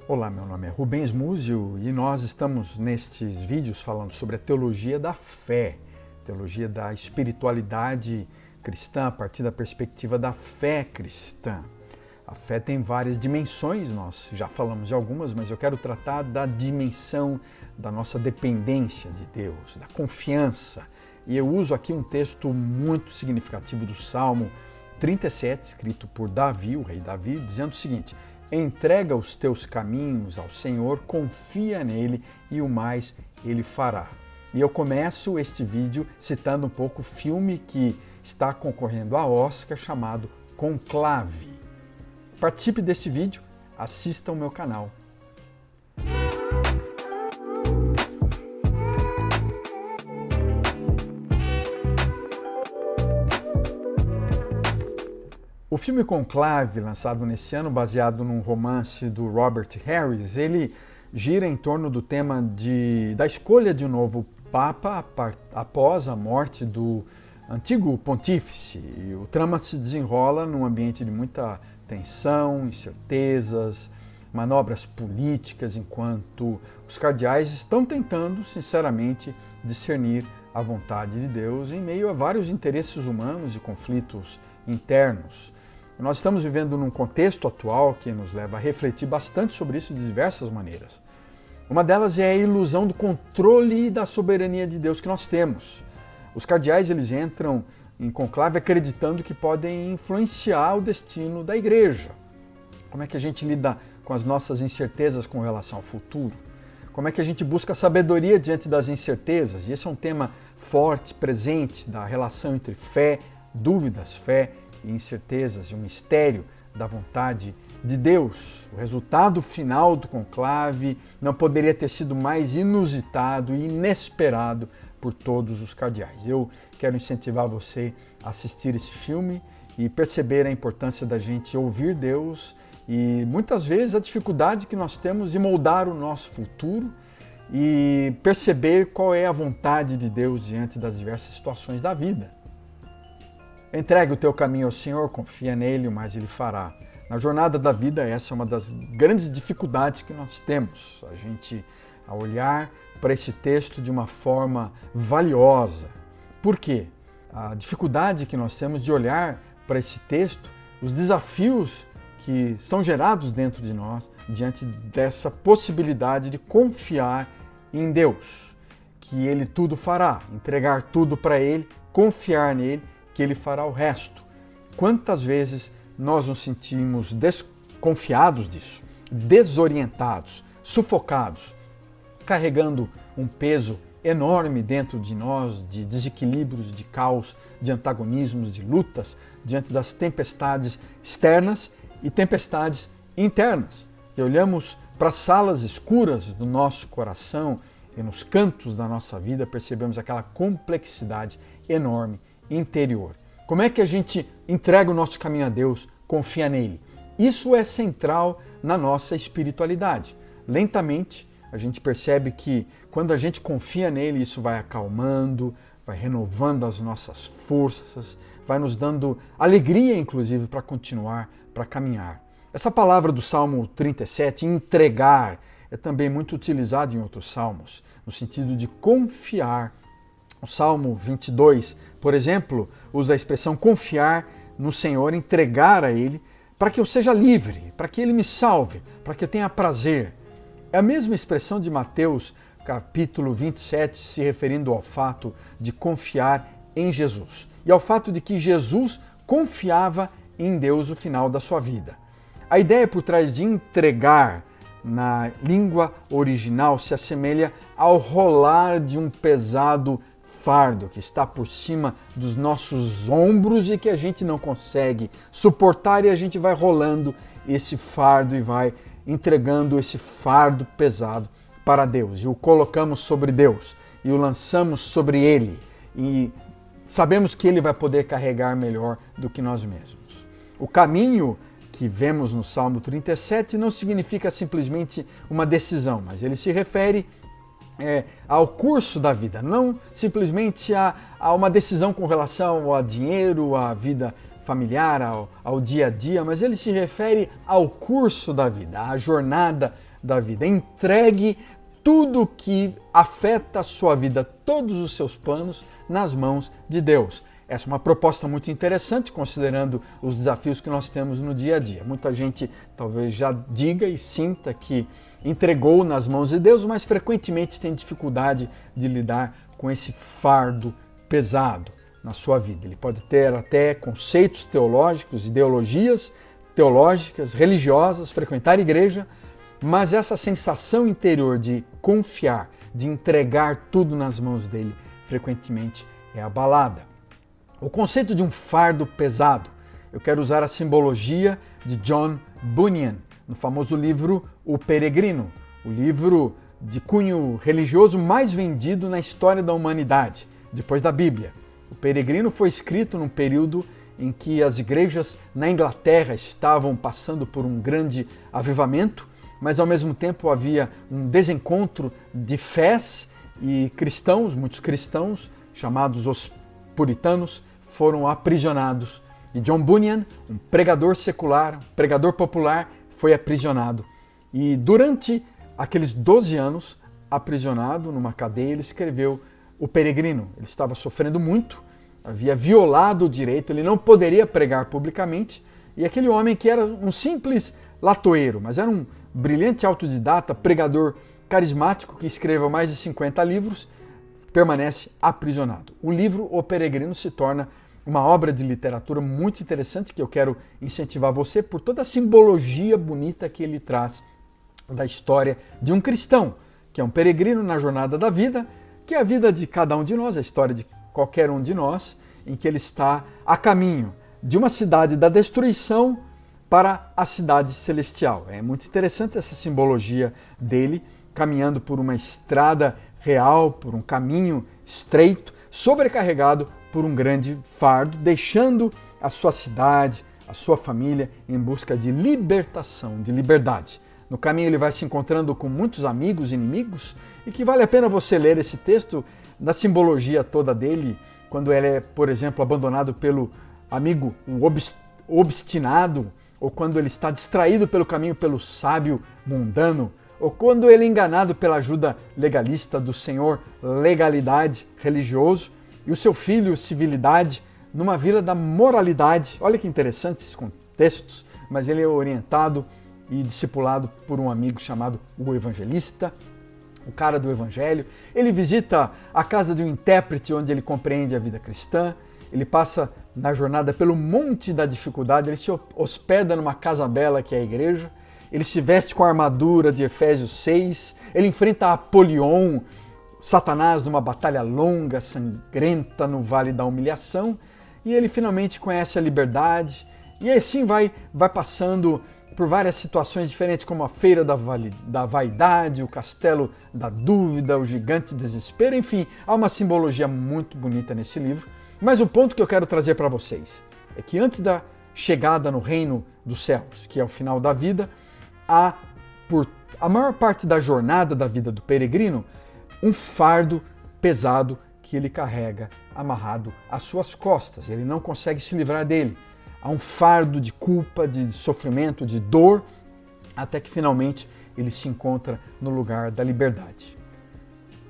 Olá, meu nome é Rubens Múzio e nós estamos nestes vídeos falando sobre a teologia da fé, teologia da espiritualidade cristã a partir da perspectiva da fé cristã. A fé tem várias dimensões, nós já falamos de algumas, mas eu quero tratar da dimensão da nossa dependência de Deus, da confiança. E eu uso aqui um texto muito significativo do Salmo 37, escrito por Davi, o rei Davi, dizendo o seguinte: entrega os teus caminhos ao Senhor, confia nele e o mais ele fará. E eu começo este vídeo citando um pouco o filme que está concorrendo a Oscar chamado Conclave. Participe desse vídeo, assista ao meu canal. O filme Conclave, lançado nesse ano, baseado num romance do Robert Harris, ele gira em torno do tema da escolha de um novo Papa após a morte do antigo pontífice. E o trama se desenrola num ambiente de muita tensão, incertezas, manobras políticas, enquanto os cardeais estão tentando, sinceramente, discernir a vontade de Deus em meio a vários interesses humanos e conflitos internos. Nós estamos vivendo num contexto atual que nos leva a refletir bastante sobre isso de diversas maneiras. Uma delas é a ilusão do controle e da soberania de Deus que nós temos. Os cardeais eles entram em conclave acreditando que podem influenciar o destino da igreja. Como é que a gente lida com as nossas incertezas com relação ao futuro? Como é que a gente busca sabedoria diante das incertezas? E esse é um tema forte, presente, da relação entre fé, dúvidas, fé e incertezas, o mistério da vontade de Deus. O resultado final do conclave não poderia ter sido mais inusitado e inesperado por todos os cardeais. Eu quero incentivar você a assistir esse filme e perceber a importância da gente ouvir Deus e muitas vezes a dificuldade que nós temos de moldar o nosso futuro e perceber qual é a vontade de Deus diante das diversas situações da vida. Entregue o teu caminho ao Senhor, confia nele, o mais ele fará. Na jornada da vida, essa é uma das grandes dificuldades que nós temos. A gente a olhar para esse texto de uma forma valiosa. Por quê? A dificuldade que nós temos de olhar para esse texto, os desafios que são gerados dentro de nós, diante dessa possibilidade de confiar em Deus, que Ele tudo fará, entregar tudo para Ele, confiar nele, que Ele fará o resto. Quantas vezes nós nos sentimos desconfiados disso, desorientados, sufocados, carregando um peso enorme dentro de nós, de desequilíbrios, de caos, de antagonismos, de lutas, diante das tempestades externas e tempestades internas. E olhamos para as salas escuras do nosso coração e nos cantos da nossa vida percebemos aquela complexidade enorme interior. Como é que a gente entrega o nosso caminho a Deus, confia nele? Isso é central na nossa espiritualidade. Lentamente, a gente percebe que quando a gente confia nele, isso vai acalmando, vai renovando as nossas forças, vai nos dando alegria, inclusive, para continuar, para caminhar. Essa palavra do Salmo 37, entregar, é também muito utilizada em outros salmos, no sentido de confiar. O Salmo 22, por exemplo, usa a expressão confiar no Senhor, entregar a Ele, para que eu seja livre, para que Ele me salve, para que eu tenha prazer. É a mesma expressão de Mateus, capítulo 27, se referindo ao fato de confiar em Jesus e ao fato de que Jesus confiava em Deus no final da sua vida. A ideia por trás de entregar na língua original se assemelha ao rolar de um pesado fardo que está por cima dos nossos ombros e que a gente não consegue suportar e a gente vai rolando esse fardo e vai entregando esse fardo pesado para Deus e o colocamos sobre Deus e o lançamos sobre Ele e sabemos que Ele vai poder carregar melhor do que nós mesmos. O caminho que vemos no Salmo 37 não significa simplesmente uma decisão, mas ele se refere ao curso da vida, não simplesmente a uma decisão com relação a dinheiro, à vida familiar, ao dia a dia, mas ele se refere ao curso da vida, à jornada da vida. Entregue tudo que afeta a sua vida, todos os seus planos, nas mãos de Deus. Essa é uma proposta muito interessante, considerando os desafios que nós temos no dia a dia. Muita gente talvez já diga e sinta que entregou nas mãos de Deus, mas frequentemente tem dificuldade de lidar com esse fardo pesado na sua vida. Ele pode ter até conceitos teológicos, ideologias teológicas, religiosas, frequentar a igreja, mas essa sensação interior de confiar, de entregar tudo nas mãos dele, frequentemente é abalada. O conceito de um fardo pesado, eu quero usar a simbologia de John Bunyan, no famoso livro O Peregrino, o livro de cunho religioso mais vendido na história da humanidade, depois da Bíblia. O Peregrino foi escrito num período em que as igrejas na Inglaterra estavam passando por um grande avivamento, mas ao mesmo tempo havia um desencontro de fés e cristãos, muitos cristãos, chamados os puritanos, foram aprisionados. E John Bunyan, um pregador secular, um pregador popular, foi aprisionado. E durante aqueles 12 anos, aprisionado numa cadeia, ele escreveu O Peregrino. Ele estava sofrendo muito, havia violado o direito, ele não poderia pregar publicamente. E aquele homem que era um simples latoeiro, mas era um brilhante autodidata, pregador carismático que escreveu mais de 50 livros, permanece aprisionado. O livro O Peregrino se torna uma obra de literatura muito interessante que eu quero incentivar você por toda a simbologia bonita que ele traz da história de um cristão, que é um peregrino na jornada da vida, que é a vida de cada um de nós, a história de qualquer um de nós, em que ele está a caminho de uma cidade da destruição para a cidade celestial. É muito interessante essa simbologia dele, caminhando por uma estrada real, por um caminho estreito, sobrecarregado por um grande fardo, deixando a sua cidade, a sua família em busca de libertação, de liberdade. No caminho ele vai se encontrando com muitos amigos, inimigos, e que vale a pena você ler esse texto na simbologia toda dele, quando ele é, por exemplo, abandonado pelo amigo obstinado, ou quando ele está distraído pelo caminho pelo sábio mundano, ou quando ele é enganado pela ajuda legalista do senhor legalidade religioso, e o seu filho civilidade numa vila da moralidade. Olha que interessante esses contextos, mas ele é orientado e discipulado por um amigo chamado o evangelista, o cara do evangelho. Ele visita a casa de um intérprete onde ele compreende a vida cristã. Ele passa na jornada pelo monte da dificuldade, ele se hospeda numa casa bela que é a igreja, ele se veste com a armadura de Efésios 6, ele enfrenta Apolion, Satanás, numa batalha longa, sangrenta no Vale da Humilhação, e ele finalmente conhece a liberdade, e assim vai passando por várias situações diferentes, como a Feira da Vaidade, o Castelo da Dúvida, o Gigante Desespero, enfim, há uma simbologia muito bonita nesse livro. Mas o ponto que eu quero trazer para vocês é que antes da chegada no reino dos céus, que é o final da vida, há, por a maior parte da jornada da vida do peregrino, um fardo pesado que ele carrega amarrado às suas costas. Ele não consegue se livrar dele. Há um fardo de culpa, de sofrimento, de dor, até que finalmente ele se encontra no lugar da liberdade.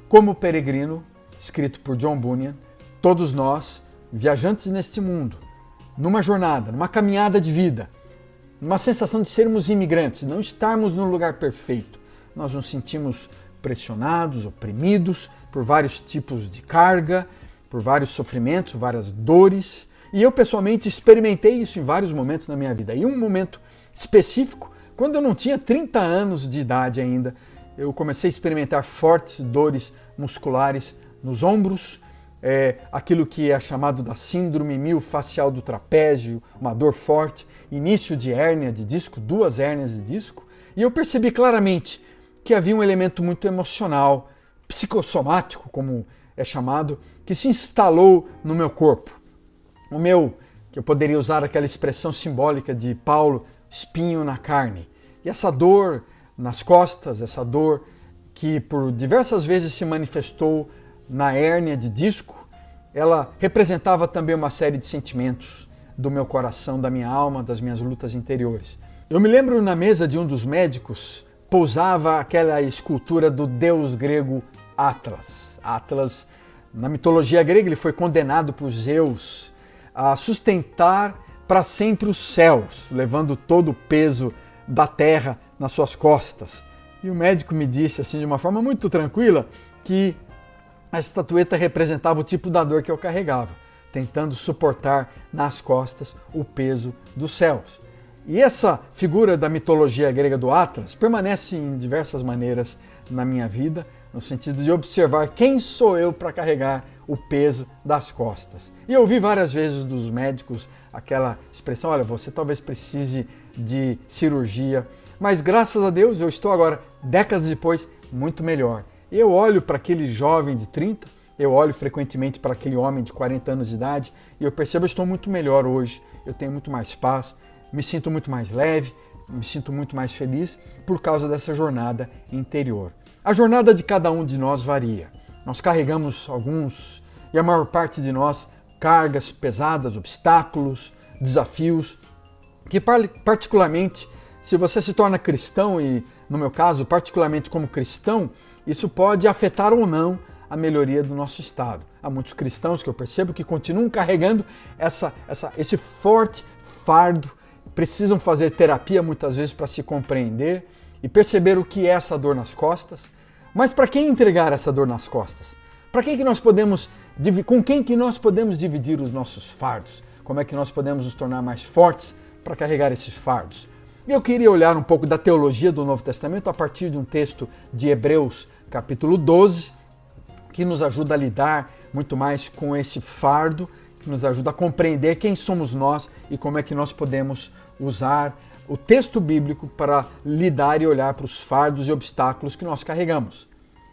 Como peregrino, escrito por John Bunyan, todos nós, viajantes neste mundo, numa jornada, numa caminhada de vida, numa sensação de sermos imigrantes, não estarmos no lugar perfeito, nós nos sentimos pressionados, oprimidos por vários tipos de carga, por vários sofrimentos, várias dores. E eu pessoalmente experimentei isso em vários momentos na minha vida. E um momento específico, quando eu não tinha 30 anos de idade ainda, eu comecei a experimentar fortes dores musculares nos ombros, aquilo que é chamado da síndrome miofascial do trapézio, uma dor forte, início de hérnia de disco, 2 hérnias de disco, e eu percebi claramente que havia um elemento muito emocional, psicossomático, como é chamado, que se instalou no meu corpo. O meu, que eu poderia usar aquela expressão simbólica de Paulo, espinho na carne. E essa dor nas costas, essa dor que por diversas vezes se manifestou na hérnia de disco, ela representava também uma série de sentimentos, do meu coração, da minha alma, das minhas lutas interiores. Eu me lembro na mesa de um dos médicos, pousava aquela escultura do deus grego Atlas. Atlas, na mitologia grega, ele foi condenado por Zeus a sustentar para sempre os céus, levando todo o peso da terra nas suas costas. E o médico me disse, assim, de uma forma muito tranquila, que a estatueta representava o tipo da dor que eu carregava, tentando suportar nas costas o peso dos céus. E essa figura da mitologia grega do Atlas permanece em diversas maneiras na minha vida, no sentido de observar quem sou eu para carregar o peso das costas. E eu ouvi várias vezes dos médicos aquela expressão, olha, você talvez precise de cirurgia, mas graças a Deus eu estou agora, décadas depois, muito melhor. Eu olho para aquele jovem de 30, eu olho frequentemente para aquele homem de 40 anos de idade e eu percebo que eu estou muito melhor hoje, eu tenho muito mais paz, me sinto muito mais leve, me sinto muito mais feliz por causa dessa jornada interior. A jornada de cada um de nós varia. Nós carregamos alguns, e a maior parte de nós, cargas pesadas, obstáculos, desafios, que particularmente, se você se torna cristão, e no meu caso, particularmente como cristão, isso pode afetar ou não a melhoria do nosso estado. Há muitos cristãos que eu percebo que continuam carregando esse forte fardo, precisam fazer terapia muitas vezes para se compreender e perceber o que é essa dor nas costas. Mas para quem entregar essa dor nas costas? Para quem que nós podemos, com quem que nós podemos dividir os nossos fardos? Como é que nós podemos nos tornar mais fortes para carregar esses fardos? Eu queria olhar um pouco da teologia do Novo Testamento a partir de um texto de Hebreus, capítulo 12, que nos ajuda a lidar muito mais com esse fardo, que nos ajuda a compreender quem somos nós e como é que nós podemos usar o texto bíblico para lidar e olhar para os fardos e obstáculos que nós carregamos.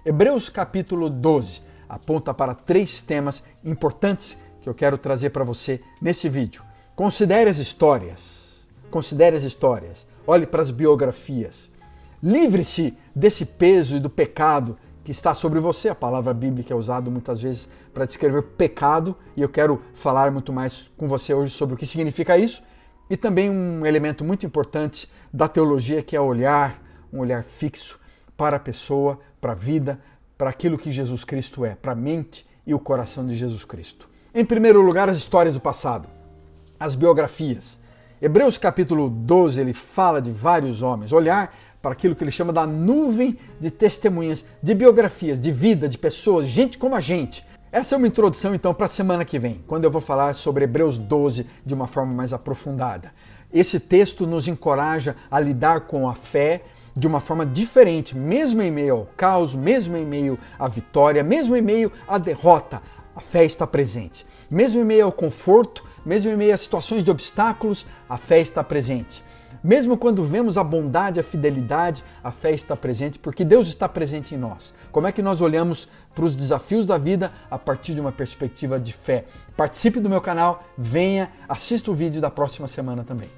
Hebreus capítulo 12 aponta para 3 temas importantes que eu quero trazer para você nesse vídeo. Considere as histórias, olhe para as biografias, livre-se desse peso e do pecado que está sobre você. A palavra bíblica é usada muitas vezes para descrever pecado e eu quero falar muito mais com você hoje sobre o que significa isso. E também um elemento muito importante da teologia que é um olhar fixo para a pessoa, para a vida, para aquilo que Jesus Cristo é, para a mente e o coração de Jesus Cristo. Em primeiro lugar, as histórias do passado, as biografias. Hebreus capítulo 12, ele fala de vários homens, olhar para aquilo que ele chama da nuvem de testemunhas, de biografias, de vida, de pessoas, gente como a gente. Essa é uma introdução, então, para a semana que vem, quando eu vou falar sobre Hebreus 12 de uma forma mais aprofundada. Esse texto nos encoraja a lidar com a fé de uma forma diferente, mesmo em meio ao caos, mesmo em meio à vitória, mesmo em meio à derrota, a fé está presente. Mesmo em meio ao conforto, mesmo em meio a situações de obstáculos, a fé está presente. Mesmo quando vemos a bondade, a fidelidade, a fé está presente, porque Deus está presente em nós. Como é que nós olhamos para os desafios da vida a partir de uma perspectiva de fé? Participe do meu canal, venha, assista o vídeo da próxima semana também.